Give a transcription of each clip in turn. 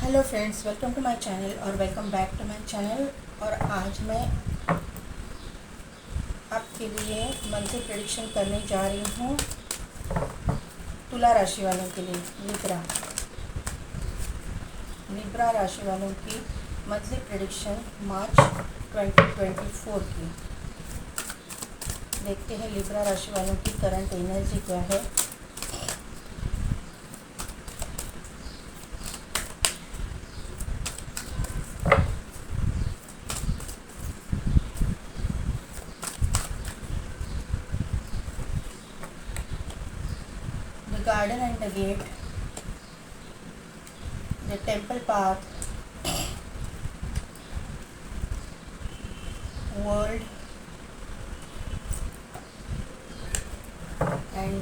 Hello friends, welcome to my channel और welcome back to my channel. और आज मैं आपके लिए मंथली प्रेडिक्शन करने जा रही हूँ तुला राशि वालों के लिए। लिब्रा राशि वालों की मंथली प्रेडिक्शन मार्च 2024 की। देखते हैं लिब्रा राशि वालों की करंट एनर्जी क्या है। The garden and the gate, the temple path, world and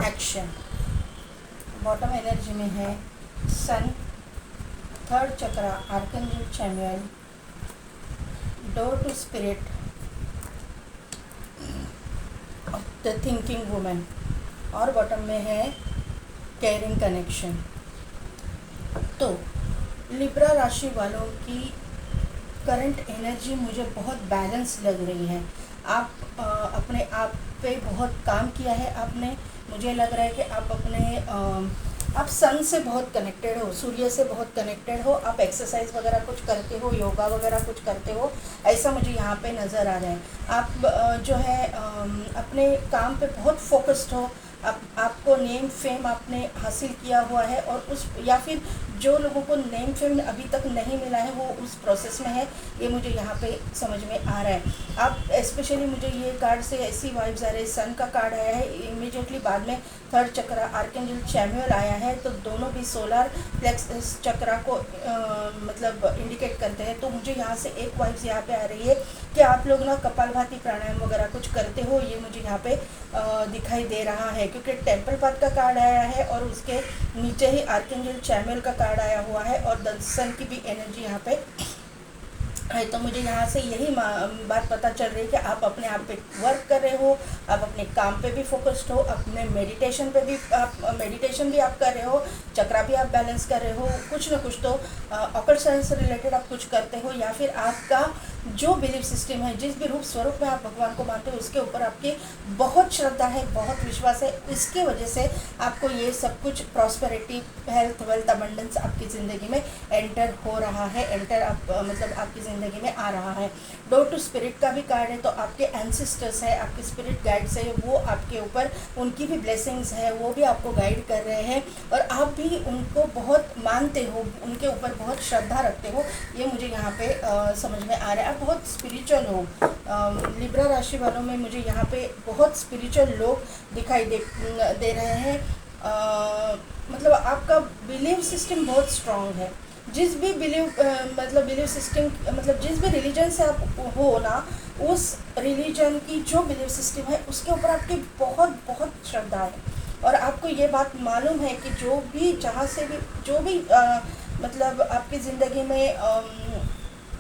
action। Bottom energy में है sun, third chakra archangel Chamuel, door to spirit of the thinking women, और बॉटम में है केयरिंग कनेक्शन। तो लिब्रा राशि वालों की करंट एनर्जी मुझे बहुत बैलेंस लग रही है। आप अपने आप पे बहुत काम किया है आपने। मुझे लग रहा है कि आप आप सन से बहुत कनेक्टेड हो, सूर्य से बहुत कनेक्टेड हो। आप एक्सरसाइज वगैरह कुछ करते हो, योगा वगैरह कुछ करते हो, ऐसा मुझे यहाँ पे नज़र आ रहा है। आप जो है अपने काम पे बहुत फोकस्ड हो। आपको नेम फेम आपने हासिल किया हुआ है, और उस या फिर जो लोगों को नेम फेम अभी तक नहीं मिला है वो उस प्रोसेस में है, ये मुझे यहाँ पे समझ में आ रहा है। आप स्पेशली मुझे ये कार्ड से ऐसी वाइब्स आ रही है। सन का कार्ड आया है, इमीडिएटली बाद में थर्ड चक्रा आर्कैंजल चैमुअल आया है, तो दोनों भी सोलर प्लेक्स चक्रा को मतलब इंडिकेट करते हैं। तो मुझे यहाँ से एक वाइब्स यहाँ पे आ रही है कि आप लोग ना कपालभाति प्राणायाम वगैरह कुछ करते हो, ये मुझे यहाँ पे दिखाई दे रहा है, क्योंकि टेम्पल पाथ का कार्ड आया है और उसके नीचे ही आर्कैंजल चैमुअल का कार्ड आया हुआ है, और द सन की भी एनर्जी यहाँ पे है। तो मुझे यहाँ से यही बात पता चल रही है कि आप अपने आप पे वर्क कर रहे हो, आप अपने काम पे भी फोकस्ड हो, अपने मेडिटेशन पे भी मेडिटेशन भी आप कर रहे हो, चक्रा भी आप बैलेंस कर रहे हो, कुछ ना कुछ तो ऑकल्ट साइंस से रिलेटेड आप कुछ करते हो, या फिर आपका जो बिलीफ सिस्टम है, जिस भी रूप स्वरूप में आप भगवान को मानते हो उसके ऊपर आपकी बहुत श्रद्धा है, बहुत विश्वास है। इसके वजह से आपको ये सब कुछ प्रॉस्पेरिटी, हेल्थ, वेल्थ, अबंडेंस आपकी ज़िंदगी में एंटर हो रहा है, मतलब आपकी ज़िंदगी में आ रहा है। डोर टू स्पिरिट का भी कार्ड है, तो आपके एंसेस्टर्स है, आपके स्पिरिट गाइड्स है, वो आपके ऊपर उनकी भी ब्लेसिंग्स है, वो भी आपको गाइड कर रहे हैं, और आप भी उनको बहुत मानते हो, उनके ऊपर बहुत श्रद्धा रखते हो, ये मुझे यहाँ पे समझ में आ रहा है। आप बहुत स्पिरिचुअल हो। लिब्रा राशि वालों में मुझे यहाँ पे बहुत स्पिरिचुअल लोग दिखाई दे रहे हैं। मतलब आपका बिलीव सिस्टम बहुत स्ट्रांग है। जिस भी बिलीव सिस्टम, मतलब जिस भी रिलीजन से आप हो ना, उस रिलीजन की जो बिलीव सिस्टम है उसके ऊपर आपकी बहुत बहुत श्रद्धा है, और आपको ये बात मालूम है कि जो भी जहाँ से भी जो भी मतलब आपकी ज़िंदगी में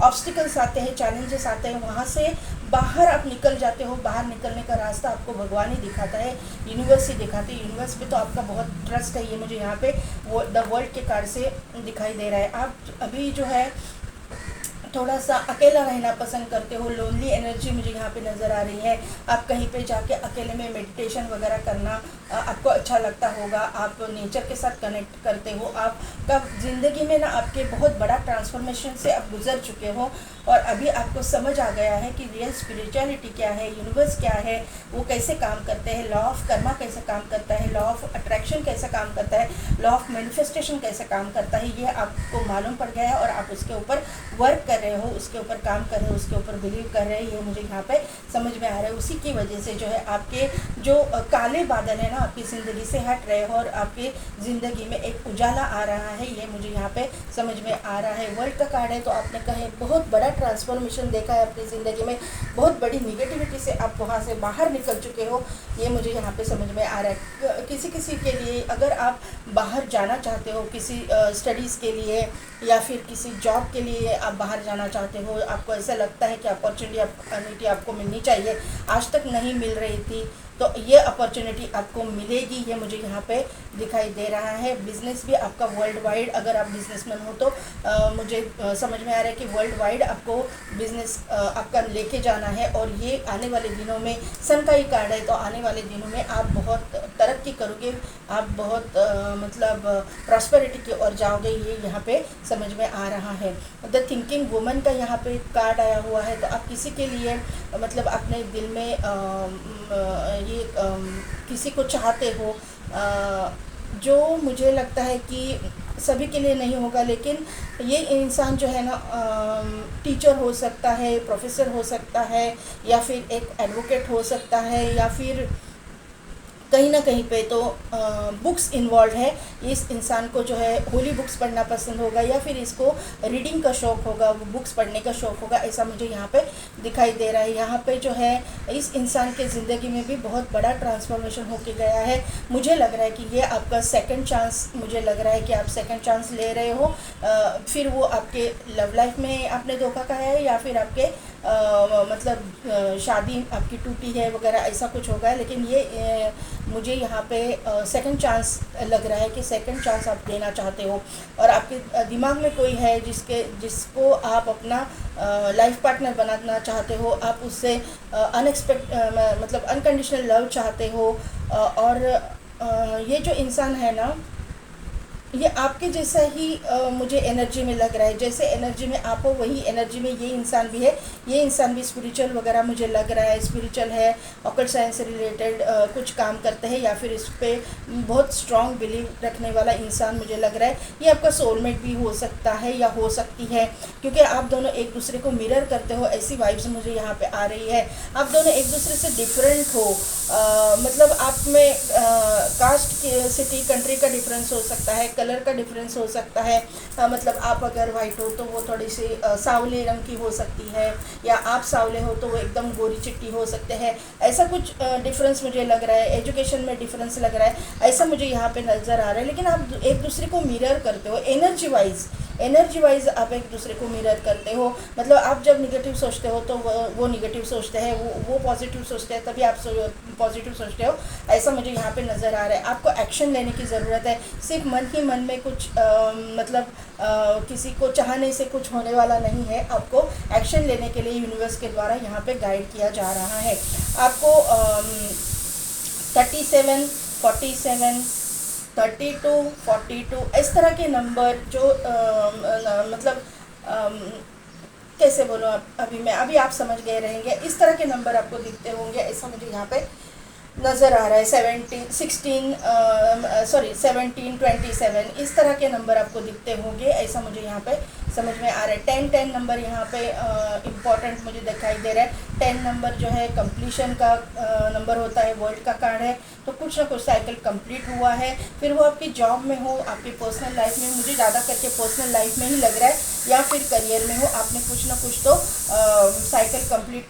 ऑब्स्टिकल्स आते हैं, चैलेंजेस आते हैं, वहाँ से बाहर आप निकल जाते हो। बाहर निकलने का रास्ता आपको भगवान ही दिखाता है, यूनिवर्स ही दिखाती है। यूनिवर्स पे तो आपका बहुत ट्रस्ट है, ये मुझे यहाँ पे द वर्ल्ड के कार्ड से दिखाई दे रहा है। आप अभी जो है थोड़ा सा अकेला रहना पसंद करते हो, लोनली एनर्जी मुझे यहाँ पे नज़र आ रही है। आप कहीं पे जाके अकेले में मेडिटेशन वगैरह करना आपको अच्छा लगता होगा, आप नेचर के साथ कनेक्ट करते हो। आपका ज़िंदगी में ना आपके बहुत बड़ा ट्रांसफॉर्मेशन से आप गुजर चुके हो, और अभी आपको समझ आ गया है कि रियल स्पिरिचुअलिटी क्या है, यूनिवर्स क्या है, वो कैसे काम करते हैं, लॉ ऑफ कर्मा कैसे काम करता है, लॉ ऑफ अट्रैक्शन कैसे काम करता है, लॉ ऑफ मैनिफेस्टेशन कैसे काम करता है, ये आपको मालूम पड़ गया है, और आप उसके ऊपर वर्क कर रहे हो, उसके ऊपर काम कर रहे हो, उसके ऊपर बिलीव कर रहे हैं, ये मुझे यहाँ पे समझ में आ रहा है। उसी की वजह से जो है आपके जो काले बादल है ना आपकी ज़िंदगी से हट रहे हो, और आपकी ज़िंदगी में एक उजाला आ रहा है, ये मुझे यहाँ पे समझ में आ रहा है। वर्ल्ड का कार्ड है, तो आपने कहे बहुत बड़ा ट्रांसफॉर्मेशन देखा है अपनी ज़िंदगी में, बहुत बड़ी निगेटिविटी से आप वहाँ से बाहर निकल चुके हो, ये मुझे यहाँ पे समझ में आ रहा है। किसी किसी के लिए अगर आप बाहर जाना चाहते हो, किसी स्टडीज़ के लिए या फिर किसी जॉब के लिए आप बाहर जाना चाहते हो, आपको ऐसा लगता है कि अपॉर्चुनिटी आपको मिलनी चाहिए, आज तक नहीं मिल रही थी, तो ये अपॉर्चुनिटी आपको मिलेगी, ये मुझे यहाँ पे दिखाई दे रहा है। बिजनेस भी आपका वर्ल्ड वाइड, अगर आप बिजनेसमैन हो तो मुझे समझ में आ रहा है कि वर्ल्ड वाइड आपको बिजनेस आपका लेके जाना है। और ये आने वाले दिनों में, सन का ही कार्ड है, तो आने वाले दिनों में आप बहुत तरक्की करोगे, आप बहुत मतलब प्रॉस्पेरिटी की ओर जाओगे, ये यहाँ पे समझ में आ रहा है। द थिंकिंग वुमन का यहाँ पे कार्ड आया हुआ है, तो आप किसी के लिए मतलब अपने दिल में किसी को चाहते हो, जो मुझे लगता है कि सभी के लिए नहीं होगा, लेकिन ये इंसान जो है ना टीचर हो सकता है, प्रोफेसर हो सकता है, या फिर एक एडवोकेट हो सकता है, या फिर कहीं ना कहीं पे तो बुक्स इन्वॉल्व है। इस इंसान को जो है होली बुक्स पढ़ना पसंद होगा, या फिर इसको रीडिंग का शौक़ होगा, वो बुक्स पढ़ने का शौक़ होगा, ऐसा मुझे यहाँ पे दिखाई दे रहा है। यहाँ पे जो है इस इंसान के ज़िंदगी में भी बहुत बड़ा ट्रांसफॉर्मेशन होके गया है। मुझे लग रहा है कि ये आपका सेकंड चांस, मुझे लग रहा है कि आप सेकंड चांस ले रहे हो। फिर वो आपके लव लाइफ में आपने धोखा खाया है, या फिर आपके मतलब शादी आपकी टूटी है वगैरह, ऐसा कुछ होगा। लेकिन ये मुझे यहाँ पे सेकंड चांस लग रहा है कि सेकंड चांस आप देना चाहते हो, और आपके दिमाग में कोई है जिसको आप अपना लाइफ पार्टनर बनाना चाहते हो। आप उससे मतलब अनकंडीशनल लव चाहते हो। और ये जो इंसान है ना, ये आपके जैसा ही मुझे एनर्जी में लग रहा है। जैसे एनर्जी में आप हो, वही एनर्जी में ये इंसान भी है। ये इंसान भी स्पिरिचुअल वगैरह मुझे लग रहा है, स्पिरिचुअल है, ऑकल्ट साइंस से रिलेटेड कुछ काम करते हैं, या फिर इस पर बहुत स्ट्रॉन्ग बिलीव रखने वाला इंसान मुझे लग रहा है। ये आपका सोलमेट भी हो सकता है या हो सकती है, क्योंकि आप दोनों एक दूसरे को मिरर करते हो, ऐसी वाइब्स मुझे यहाँ पे आ रही है। आप दोनों एक दूसरे से डिफरेंट हो, मतलब आप में कास्ट, सिटी, कंट्री का डिफरेंस हो सकता है, कलर का डिफरेंस हो सकता है। मतलब आप अगर वाइट हो तो वो थोड़ी सी सांवले रंग की हो सकती है, या आप सांवले हो तो वो एकदम गोरी चिट्टी हो सकते हैं। ऐसा कुछ डिफरेंस मुझे लग रहा है। एजुकेशन में डिफरेंस लग रहा है, ऐसा मुझे यहाँ पे नज़र आ रहा है। लेकिन आप एक दूसरे को मिरर करते हो एनर्जी वाइज आप एक दूसरे को मिरर करते हो। मतलब आप जब निगेटिव सोचते हो तो वो निगेटिव सोचते हैं, वो पॉजिटिव सोचते हैं, तभी आप पॉजिटिव सोचते हो, ऐसा मुझे यहाँ पे नज़र आ रहा है। आपको एक्शन लेने की ज़रूरत है। सिर्फ मन ही मन में कुछ मतलब किसी को चाहने से कुछ होने वाला नहीं है। आपको एक्शन लेने के लिए यूनिवर्स के द्वारा यहाँ पे गाइड किया जा रहा है। आपको 37, 47, 32, 42 इस तरह के नंबर जो मतलब कैसे बोलो, अभी आप समझ गए रहेंगे। इस तरह के नंबर आपको दिखते होंगे, ऐसा मुझे यहाँ पे नज़र आ रहा है। 17, 27 इस तरह के नंबर आपको दिखते होंगे, ऐसा मुझे यहाँ पे समझ में आ रहा है। 10 नंबर यहाँ पे इम्पॉर्टेंट मुझे दिखाई दे रहा है। 10 नंबर जो है कंप्लीशन का नंबर होता है, वर्ल्ड का कार्ड है, तो कुछ ना कुछ साइकिल कंप्लीट हुआ है। फिर वो आपकी जॉब में हो, आपकी पर्सनल लाइफ में, मुझे ज़्यादा करके पर्सनल लाइफ में ही लग रहा है, या फिर करियर में हो, आपने कुछ ना कुछ तो साइकिल कंप्लीट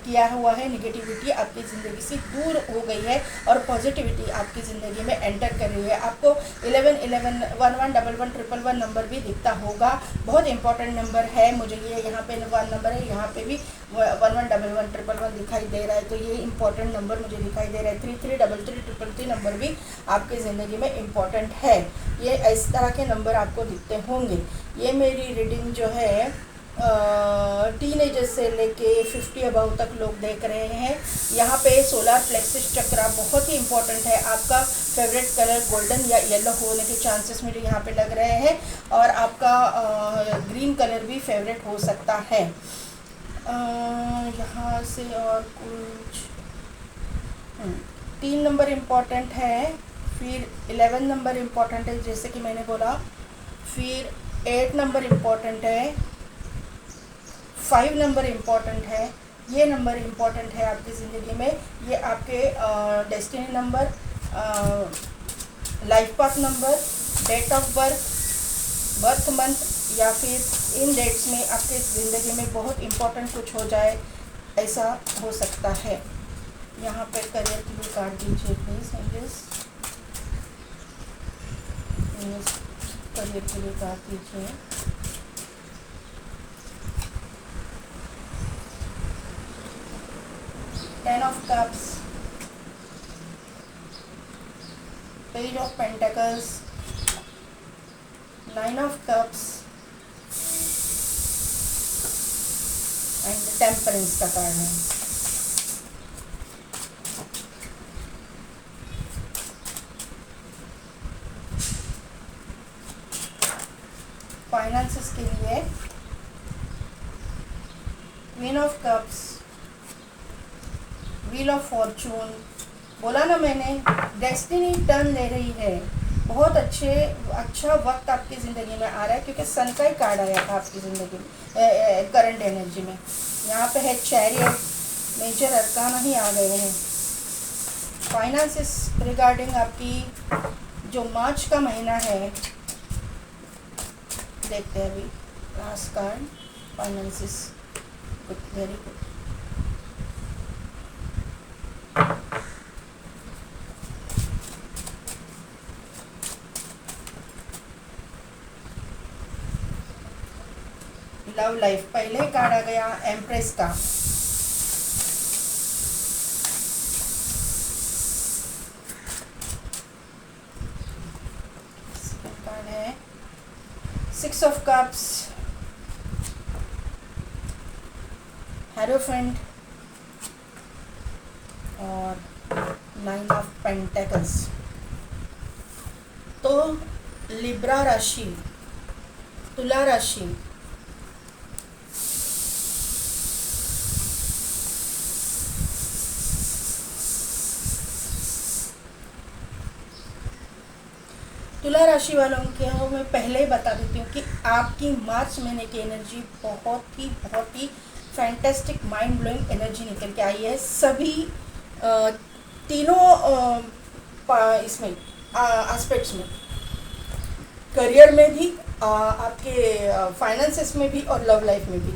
किया हुआ है। निगेटिविटी आपकी ज़िंदगी से दूर हो गई है और पॉजिटिविटी आपकी ज़िंदगी में एंटर कर रही है। आपको 11, 11, 11, 11, 111 नंबर भी दिखता होगा, बहुत इंपॉर्टेंट नंबर है। मुझे ये यहाँ पे 1 नंबर है, यहाँ पे भी 11, 11, 111 दिखाई दे रहा है, तो ये इंपॉर्टेंट नंबर मुझे दिखाई दे रहा है। 33, 33, 33 नंबर भी आपकी ज़िंदगी में इम्पॉर्टेंट है। ये इस तरह के नंबर आपको दिखते होंगे। ये मेरी रीडिंग जो है टीनेजर्स से लेके 50 अबव तक लोग देख रहे हैं। यहाँ पे सोलर प्लेक्सिस चक्रा बहुत ही इंपॉर्टेंट है। आपका फेवरेट कलर गोल्डन या येलो होने के चांसेस मुझे यहाँ पे लग रहे हैं, और आपका ग्रीन कलर भी फेवरेट हो सकता है। यहाँ से और कुछ 3 नंबर इम्पॉर्टेंट है, फिर 11 नंबर इम्पॉर्टेंट है जैसे कि मैंने बोला, फिर 8 नंबर इम्पॉर्टेंट है, 5 नंबर इम्पॉर्टेंट है। ये नंबर इम्पॉर्टेंट है आपकी ज़िंदगी में। ये आपके destiny number, life path number, date of birth month, या फिर इन डेट्स में आपके ज़िंदगी में बहुत इम्पॉर्टेंट कुछ हो जाए, ऐसा हो सकता है। यहाँ पे करियर के लिए कार्ड दीजिए प्लीज़ एंजल्स। करियर के लिए कार्ड दीजिए। Ten of Cups, page of pentacles, 9 of cups and temperance का कार्ड है। फाइनेंसेस के लिए queen of cups, wheel of Fortune. बोला ना मैंने, डेस्टिनी टर्न ले रही है, बहुत अच्छा वक्त आपकी ज़िंदगी में आ रहा है, क्योंकि सन का ही कार्ड आया था आपकी ज़िंदगी में करंट एनर्जी में। यहाँ पे है चैरियट, मेजर अरकाना ही आ गए हैं। फाइनेंसेस रिगार्डिंग आपकी जो मार्च का महीना है, देखते हैं अभी last card, finances, good, very good. Love life, पहले कार्ड आ गया एम्प्रेस का। सेकंड कार्ड है 6 ऑफ कप्स, हेरोफेंट और 9 ऑफ पेंटिकल्स। तो लिब्रा राशि, तुला राशि, तुला राशि वालों को मैं पहले ही बता देती हूँ कि आपकी मार्च महीने की एनर्जी बहुत ही फैंटेस्टिक, माइंड ब्लोइंग एनर्जी निकल के आई है। सभी तीनों इसमें एस्पेक्ट्स में, करियर में भी, आपके फाइनेंसेस में भी और लव लाइफ में भी।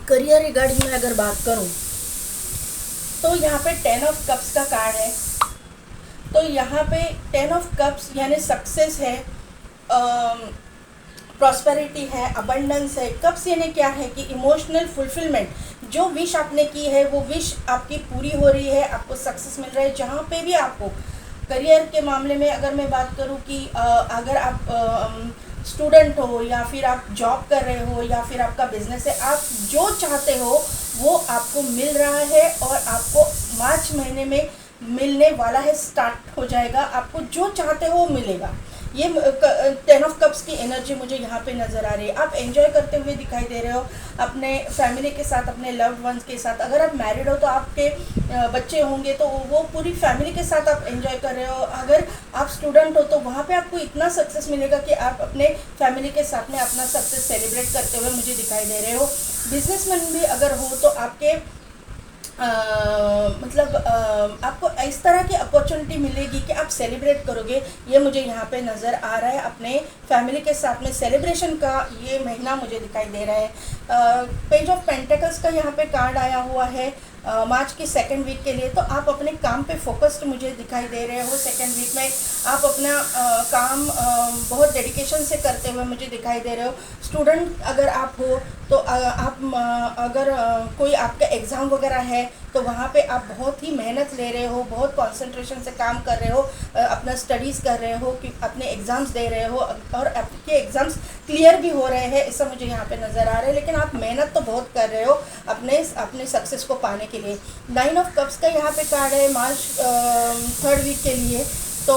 करियर रिगार्डिंग में अगर बात करूँ तो यहाँ पे 10 ऑफ कप्स का कार्ड है। तो यहाँ पे 10 ऑफ कप्स यानी सक्सेस है, प्रॉस्पेरिटी है, अबंडेंस है। कप्स यानी क्या है कि इमोशनल फुलफिलमेंट, जो विश आपने की है वो विश आपकी पूरी हो रही है, आपको सक्सेस मिल रहा है। जहाँ पे भी आपको करियर के मामले में अगर मैं बात करूँ कि अगर आप स्टूडेंट हो या फिर आप जॉब कर रहे हो या फिर आपका बिजनेस है, आप जो चाहते हो वो आपको मिल रहा है और आपको मार्च महीने में मिलने वाला है, स्टार्ट हो जाएगा। आपको जो चाहते हो वो मिलेगा। ये 10 ऑफ कप्स की एनर्जी मुझे यहाँ पे नज़र आ रही है। आप एंजॉय करते हुए दिखाई दे रहे हो अपने फैमिली के साथ, अपने लव्ड वंस के साथ। अगर आप मैरिड हो तो आपके बच्चे होंगे तो वो पूरी फैमिली के साथ आप एंजॉय कर रहे हो। अगर आप स्टूडेंट हो तो वहाँ पे आपको इतना सक्सेस मिलेगा कि आप अपने फैमिली के साथ में अपना सक्सेस सेलिब्रेट करते हुए मुझे दिखाई दे रहे हो। बिजनेसमैन भी अगर हो तो आपके आपको इस तरह की अपॉर्चुनिटी मिलेगी कि आप सेलिब्रेट करोगे। ये मुझे यहाँ पे नज़र आ रहा है, अपने फैमिली के साथ में सेलिब्रेशन का ये महीना मुझे दिखाई दे रहा है। पेज ऑफ पेंटिकल्स का यहाँ पे कार्ड आया हुआ है मार्च की सेकेंड वीक के लिए। तो आप अपने काम पे फोकस्ड मुझे दिखाई दे रहे हो। सेकेंड वीक में आप अपना काम बहुत डेडिकेशन से करते हुए मुझे दिखाई दे रहे हो। स्टूडेंट अगर आप हो तो आप अगर कोई आपका एग्ज़ाम वगैरह है तो वहाँ पे आप बहुत ही मेहनत ले रहे हो, बहुत कंसंट्रेशन से काम कर रहे हो, अपना स्टडीज़ कर रहे हो, कि अपने एग्ज़ाम्स दे रहे हो और आपके एग्ज़ाम्स क्लियर भी हो रहे हैं, ऐसा मुझे यहाँ पे नज़र आ रहा है। लेकिन आप मेहनत तो बहुत कर रहे हो अपने सक्सेस को पाने के लिए। 9 ऑफ कप्स का यहाँ पे कार्ड है मार्च थर्ड वीक के लिए। तो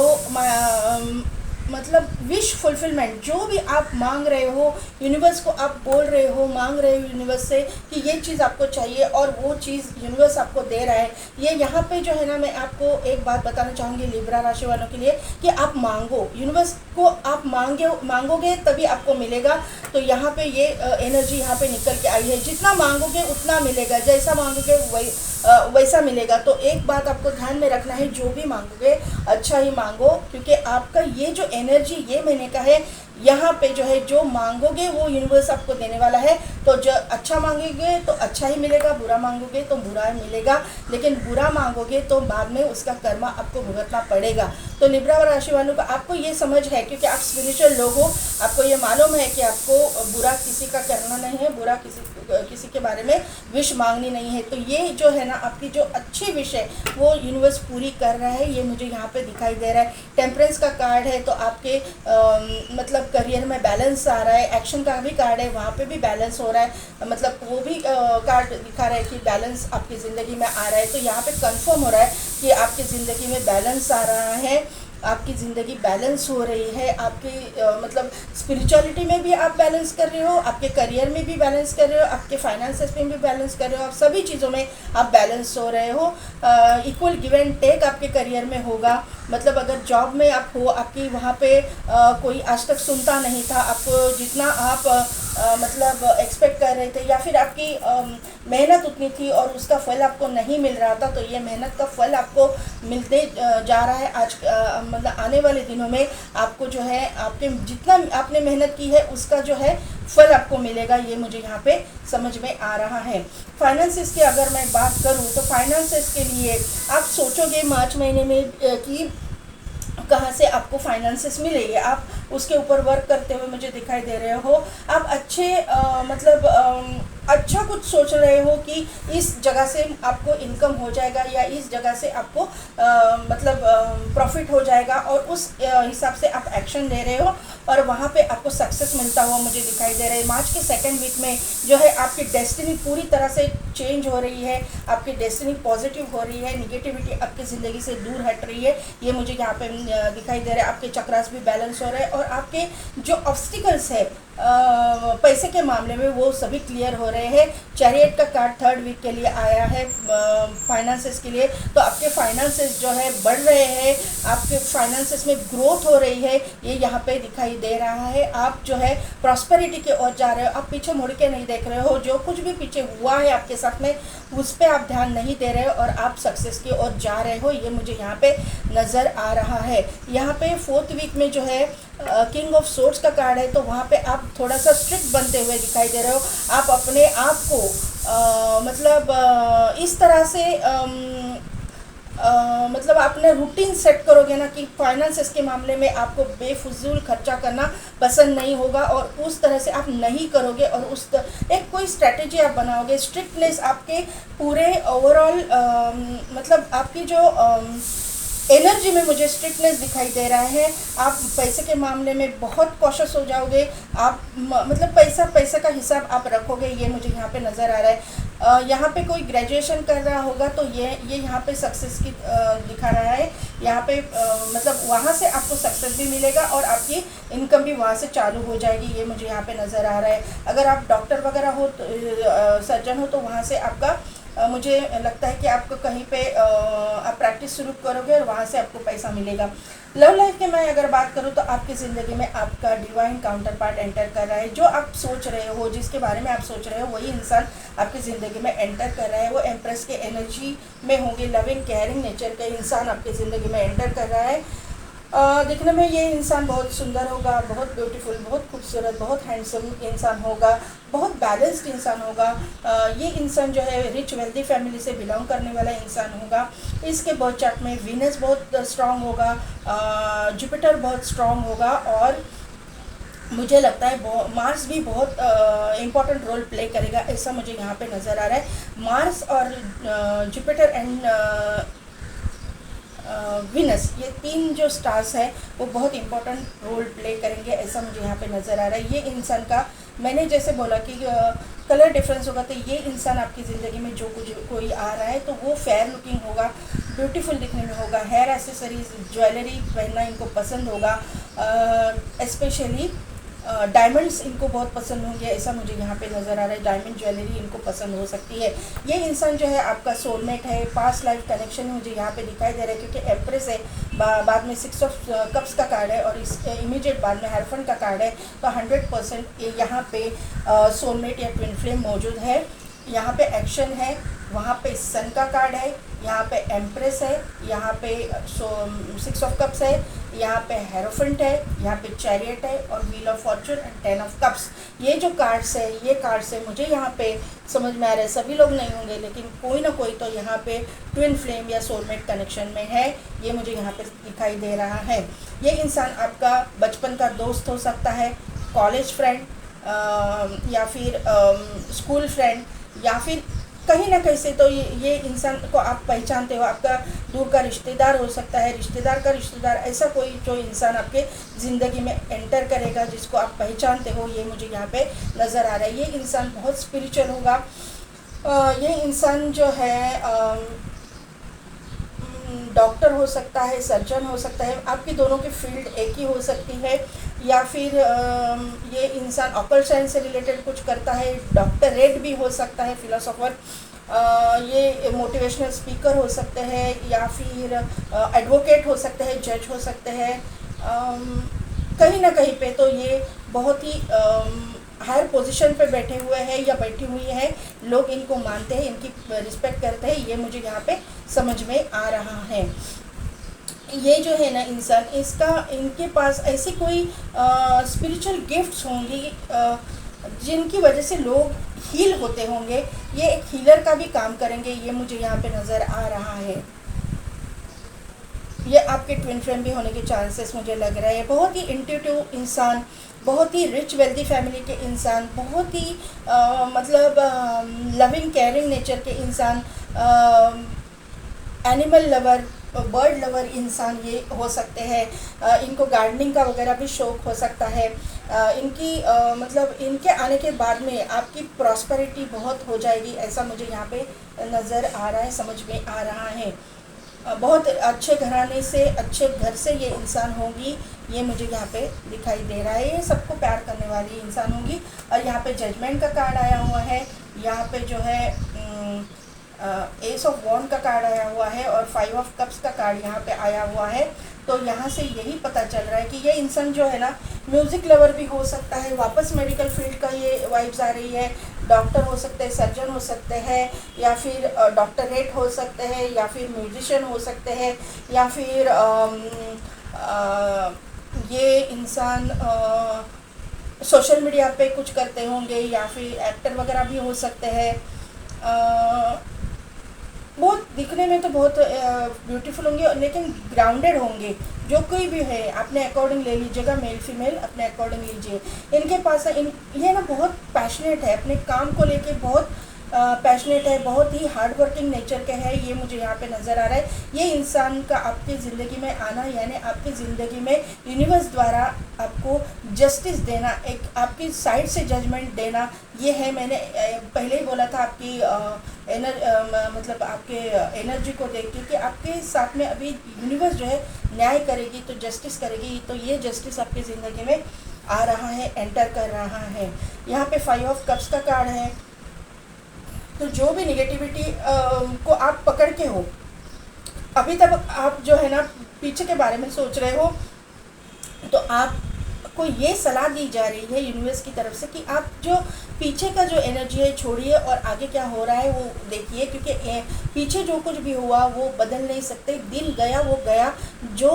मतलब विश फुलफिलमेंट, जो भी आप मांग रहे हो यूनिवर्स को आप बोल रहे हो, मांग रहे हो यूनिवर्स से कि ये चीज़ आपको चाहिए और वो चीज़ यूनिवर्स आपको दे रहा है। ये यहाँ पे जो है ना, मैं आपको एक बात बताना चाहूँगी लिब्रा राशि वालों के लिए कि आप मांगो, यूनिवर्स को आप मांगोगे तभी आपको मिलेगा। तो यहाँ पे ये एनर्जी यहाँ पे निकल के आई है, जितना मांगोगे उतना मिलेगा, जैसा मांगोगे वैसा मिलेगा। तो एक बात आपको ध्यान में रखना है, जो भी मांगोगे अच्छा ही मांगो, क्योंकि आपका ये जो एनर्जी ये महीने का है यहाँ पे जो है जो मांगोगे वो यूनिवर्स आपको देने वाला है। तो जो अच्छा मांगोगे तो अच्छा ही मिलेगा, बुरा मांगोगे तो बुरा ही मिलेगा, लेकिन बुरा मांगोगे तो बाद में उसका कर्मा आपको भुगतना पड़ेगा। तो लिब्रा राशि वालों को आपको ये समझ है, क्योंकि आप स्पिरिचुअल लोग हो, आपको ये मालूम है कि आपको बुरा किसी का करना नहीं है, बुरा किसी के बारे में विश मांगनी नहीं है। तो ये जो है ना आपकी जो अच्छी विश है वो यूनिवर्स पूरी कर रहा है, ये मुझे यहाँ पे दिखाई दे रहा है। टेम्परेंस का कार्ड है, तो आपके मतलब करियर में बैलेंस आ रहा है। एक्शन का भी कार्ड है, वहाँ पे भी बैलेंस हो रहा है, मतलब वो भी कार्ड दिखा रहा है कि बैलेंस आपकी ज़िंदगी में आ रहा है। तो यहाँ पे कंफर्म हो रहा है कि आपकी ज़िंदगी में बैलेंस आ रहा है, आपकी ज़िंदगी बैलेंस हो रही है। आपकी मतलब स्पिरिचुअलिटी में भी आप बैलेंस कर रहे हो, आपके करियर में भी बैलेंस कर रहे हो, आपके फाइनेंसेस में भी बैलेंस कर रहे हो, आप सभी चीज़ों में आप बैलेंस हो रहे हो। इक्वल गिव एंड टेक आपके करियर में होगा। मतलब अगर जॉब में आप हो, आपकी वहाँ पे कोई आज तक सुनता नहीं था, आपको जितना आप मतलब एक्सपेक्ट कर रहे थे, या फिर आपकी मेहनत उतनी थी और उसका फल आपको नहीं मिल रहा था, तो ये मेहनत का फल आपको मिलते जा रहा है। आज मतलब आने वाले दिनों में आपको जो है आपके जितना आपने मेहनत की है उसका जो है फल आपको मिलेगा, ये मुझे यहाँ पे समझ में आ रहा है। फाइनेंसेस की अगर मैं बात करूँ तो फाइनेंसेस के लिए आप सोचोगे मार्च महीने में कि कहाँ से आपको फाइनेंसेस मिलेंगे, आप उसके ऊपर वर्क करते हुए मुझे दिखाई दे रहे हो। आप अच्छे मतलब अच्छा कुछ सोच रहे हो कि इस जगह से आपको इनकम हो जाएगा, या इस जगह से आपको मतलब प्रॉफिट हो जाएगा, और उस हिसाब से आप एक्शन ले रहे हो और वहाँ पे आपको सक्सेस मिलता हुआ मुझे दिखाई दे रहा है। मार्च के सेकंड वीक में जो है आपकी डेस्टिनी पूरी तरह से चेंज हो रही है, आपकी डेस्टिनी पॉजिटिव हो रही है, निगेटिविटी आपकी ज़िंदगी से दूर हट रही है, ये मुझे यहाँ पे दिखाई दे रहा है। आपके चक्रास भी बैलेंस हो रहे हैं, और आपके जो ऑब्स्टिकल्स है पैसे के मामले में वो सभी क्लियर हो रहे हैं। चैरियट का कार्ड थर्ड वीक के लिए आया है फाइनेंसेस के लिए, तो आपके फाइनेंसेस जो है बढ़ रहे हैं, आपके फाइनेंसेस में ग्रोथ हो रही है, ये यहाँ पे दिखाई दे रहा है। आप जो है प्रॉस्पेरिटी की ओर जा रहे हो, आप पीछे मुड़ के नहीं देख रहे हो, जो कुछ भी पीछे हुआ है आपके साथ में उस पर आप ध्यान नहीं दे रहे हो और आप सक्सेस की ओर जा रहे हो, ये मुझे यहाँ पे नज़र आ रहा है। यहाँ पे फोर्थ वीक में जो है किंग ऑफ सोर्ड्स का कार्ड है, तो वहाँ पे आप थोड़ा सा स्ट्रिक्ट बनते हुए दिखाई दे रहे हो। आप अपने आप को मतलब इस तरह से मतलब आपने रूटीन सेट करोगे ना कि फाइनेंसेस के मामले में आपको बेफजूल खर्चा करना पसंद नहीं होगा, और उस तरह से आप नहीं करोगे, और एक कोई स्ट्रेटेजी आप बनाओगे। स्ट्रिक्टनेस आपके पूरे ओवरऑल मतलब आपकी जो एनर्जी में मुझे स्ट्रिक्टनेस दिखाई दे रहा है। आप पैसे के मामले में बहुत कॉशियस हो जाओगे, आप मतलब पैसा का हिसाब आप रखोगे, ये मुझे यहाँ पे नज़र आ रहा है। यहाँ पे कोई ग्रेजुएशन कर रहा होगा तो ये यहाँ पे सक्सेस की दिखा रहा है। यहाँ पे मतलब वहाँ से आपको सक्सेस भी मिलेगा और आपकी इनकम भी वहाँ से चालू हो जाएगी, ये मुझे यहाँ पे नज़र आ रहा है। अगर आप डॉक्टर वगैरह हो तो सर्जन हो तो वहाँ से आपका मुझे लगता है कि आपको कहीं पे आप प्रैक्टिस शुरू करोगे और वहाँ से आपको पैसा मिलेगा। लव लाइफ के मैं अगर बात करूँ तो आपकी ज़िंदगी में आपका डिवाइन काउंटर पार्ट एंटर कर रहा है। जो आप सोच रहे हो, जिसके बारे में आप सोच रहे हो, वही इंसान आपकी ज़िंदगी में एंटर कर रहा है। वो एम्प्रेस के एनर्जी में होंगे, लविंग केयरिंग नेचर का इंसान आपकी ज़िंदगी में एंटर कर रहा है। दिखने में ये इंसान बहुत सुंदर होगा, बहुत ब्यूटीफुल, बहुत खूबसूरत, बहुत हैंडसम इंसान होगा, बहुत बैलेंस्ड इंसान होगा। ये इंसान जो है रिच वेल्दी फैमिली से बिलोंग करने वाला इंसान होगा। इसके बर्थ चार्ट में वीनस बहुत स्ट्रांग होगा, जुपिटर बहुत स्ट्रांग होगा, और मुझे लगता है मार्स भी बहुत इम्पॉर्टेंट रोल प्ले करेगा, ऐसा मुझे यहाँ पे नज़र आ रहा है। मार्स और जुपिटर एंड वीनस, ये तीन जो स्टार्स हैं वो बहुत इंपॉर्टेंट रोल प्ले करेंगे, ऐसा मुझे यहाँ पे नज़र आ रहा है। ये इंसान का मैंने जैसे बोला कि कलर डिफरेंस होगा, तो ये इंसान आपकी ज़िंदगी में जो कुछ कोई आ रहा है तो वो फेयर लुकिंग होगा, ब्यूटीफुल दिखने में होगा, हेयर एक्सेसरीज ज्वेलरी पहनना इनको पसंद होगा, स्पेशली डायमंड्स इनको बहुत पसंद होंगे, ऐसा मुझे यहाँ पे नज़र आ रहा है। डायमंड ज्वेलरी इनको पसंद हो सकती है। ये इंसान जो है आपका सोलमेट है, पास्ट लाइफ कनेक्शन मुझे यहाँ पे दिखाई दे रहा है, क्योंकि एम्प्रेस है, बाद में 6 ऑफ कप्स का कार्ड है और इस इमीडिएट बाद में हायरफेंट का कार्ड है, तो 100% यहाँ पे सोलमेट या ट्विन फ्लेम मौजूद है। यहाँ पे एक्शन है, वहाँ पे सन का कार्ड है, यहाँ पे एम्प्रेस है, यहाँ पे 6 ऑफ कप्स है, यहाँ पे हेरोफेंट है, यहाँ पे चैरियट है और wheel of Fortune and 10 of cups. ये जो कार्ड्स है, ये कार्ड्स है मुझे यहाँ पे समझ में आ रहा है, सभी लोग नहीं होंगे लेकिन कोई ना कोई तो यहाँ पे ट्विन फ्लेम या सोलमेट कनेक्शन में है, ये मुझे यहाँ पे दिखाई दे रहा है। ये इंसान आपका बचपन का दोस्त हो सकता है, कॉलेज फ्रेंड या फिर स्कूल फ्रेंड, या फिर कहीं ना कहीं से तो ये इंसान को आप पहचानते हो, आपका दूर का रिश्तेदार हो सकता है, रिश्तेदार का रिश्तेदार, ऐसा कोई जो इंसान आपके ज़िंदगी में एंटर करेगा जिसको आप पहचानते हो, ये मुझे यहाँ पे नज़र आ रहा है। ये इंसान बहुत स्पिरिचुअल होगा। ये इंसान जो है डॉक्टर हो सकता है, सर्जन हो सकता है, आपकी दोनों की फील्ड एक ही हो सकती है, या फिर ये इंसान ऑकल्ट साइंस से रिलेटेड कुछ करता है, डॉक्टरेट भी हो सकता है, फिलोसोफर, ये मोटिवेशनल स्पीकर हो सकते हैं, या फिर एडवोकेट हो सकते हैं, जज हो सकते हैं। कहीं ना कहीं पे तो ये बहुत ही हायर पोजीशन पे बैठे हुए हैं या बैठी हुई है, लोग इनको मानते हैं, इनकी रिस्पेक्ट करते हैं, ये मुझे यहाँ पे समझ में आ रहा है। ये जो है ना इंसान, इनके पास ऐसी कोई स्पिरिचुअल गिफ्ट्स होंगी जिनकी वजह से लोग हील होते होंगे, ये एक हीलर का भी काम करेंगे, ये मुझे यहाँ पे नज़र आ रहा है। ये आपके ट्विन फ्लेम भी होने के चांसेस मुझे लग रहा है। बहुत ही इंट्यूटिव इंसान, बहुत ही रिच वेल्दी फैमिली के इंसान, बहुत ही मतलब लविंग केयरिंग नेचर के इंसान, एनिमल लवर, बर्ड लवर इंसान ये हो सकते हैं। इनको गार्डनिंग का वगैरह भी शौक हो सकता है। इनकी मतलब इनके आने के बाद में आपकी प्रॉस्पेरिटी बहुत हो जाएगी, ऐसा मुझे यहाँ पे नज़र आ रहा है, समझ में आ रहा है। बहुत अच्छे घराने से, अच्छे घर से ये इंसान होंगी, ये मुझे यहाँ पे दिखाई दे रहा है। ये सबको प्यार करने वाली इंसान होंगी। और यहाँ पे जजमेंट का कार्ड आया हुआ है, यहाँ पे जो है एस ऑफ वॉन्ड का कार्ड आया हुआ है और 5 ऑफ कप्स का कार्ड यहाँ पे आया हुआ है। तो यहाँ से यही पता चल रहा है कि ये इंसान जो है ना म्यूज़िक लवर भी हो सकता है, वापस मेडिकल फील्ड का ये वाइब्स आ रही है, डॉक्टर हो सकते हैं, सर्जन हो सकते हैं, या फिर डॉक्टरेट हो सकते हैं, या फिर म्यूजिशियन हो सकते हैं, या फिर ये इंसान सोशल मीडिया पे कुछ करते होंगे, या फिर एक्टर वगैरह भी हो सकते हैं। बहुत दिखने में तो बहुत ब्यूटीफुल होंगे लेकिन ग्राउंडेड होंगे, जो कोई भी है अपने अकॉर्डिंग ले लीजिएगा, मेल फीमेल अपने अकॉर्डिंग लीजिए। इनके पास ये ना बहुत पैशनेट है, अपने काम को लेके बहुत पैशनेट है, बहुत ही हार्ड वर्किंग नेचर के है, ये मुझे यहाँ पे नज़र आ रहा है। ये इंसान का आपकी ज़िंदगी में आना, यानी आपकी ज़िंदगी में यूनिवर्स द्वारा आपको जस्टिस देना, एक आपकी साइड से जजमेंट देना, ये है। मैंने पहले ही बोला था आपकी मतलब आपके एनर्जी को देख के कि आपके साथ में अभी यूनिवर्स जो है न्याय करेगी, तो जस्टिस करेगी, तो ये जस्टिस आपकी ज़िंदगी में आ रहा है, एंटर कर रहा है। यहाँ पे 5 ऑफ कप्स का कार्ड है। तो जो भी निगेटिविटी को आप पकड़ के हो, अभी तक आप जो है ना पीछे के बारे में सोच रहे हो, तो आपको ये सलाह दी जा रही है यूनिवर्स की तरफ से कि आप जो पीछे का जो एनर्जी है छोड़िए और आगे क्या हो रहा है वो देखिए, क्योंकि पीछे जो कुछ भी हुआ वो बदल नहीं सकते। दिल गया वो गया, जो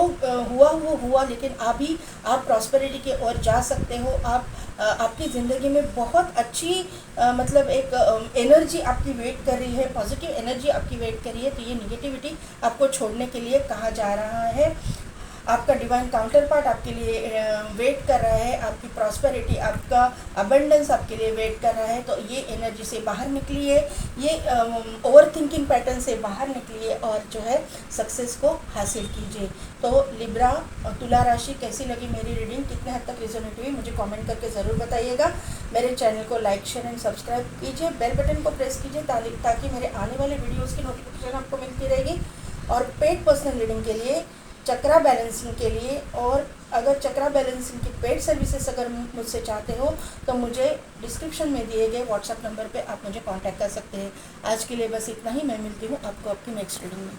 हुआ वो हुआ, लेकिन अभी आप प्रॉस्पेरिटी की ओर जा सकते हो। आप आपकी ज़िंदगी में बहुत अच्छी मतलब एक एनर्जी आपकी वेट कर रही है, पॉजिटिव एनर्जी आपकी वेट कर रही है। तो ये निगेटिविटी आपको छोड़ने के लिए कहा जा रहा है। आपका डिवाइन काउंटर पार्ट आपके लिए वेट कर रहा है, आपकी प्रॉस्पेरिटी, आपका अबंडेंस आपके लिए वेट कर रहा है। तो ये एनर्जी से बाहर निकलिए, ये ओवर थिंकिंग पैटर्न से बाहर निकलिए और जो है सक्सेस को हासिल कीजिए। तो लिब्रा तुला राशि कैसी लगी मेरी रीडिंग, कितने हद तक रिजोनेट हुई, मुझे कमेंट करके ज़रूर बताइएगा। मेरे चैनल को लाइक शेयर एंड सब्सक्राइब कीजिए, बेल बटन को प्रेस कीजिए ताकि मेरे आने वाले वीडियोज़ की नोटिफिकेशन आपको मिलती रहेगी। और पेड पर्सनल रीडिंग के लिए, चक्रा बैलेंसिंग के लिए, और अगर चक्रा बैलेंसिंग की पेड सर्विसेज अगर मुझसे चाहते हो तो मुझे डिस्क्रिप्शन में दिए गए व्हाट्सएप नंबर पे आप मुझे कांटेक्ट कर सकते हैं। आज के लिए बस इतना ही, मैं मिलती हूँ आपको आपकी नेक्स्ट रीडिंग में।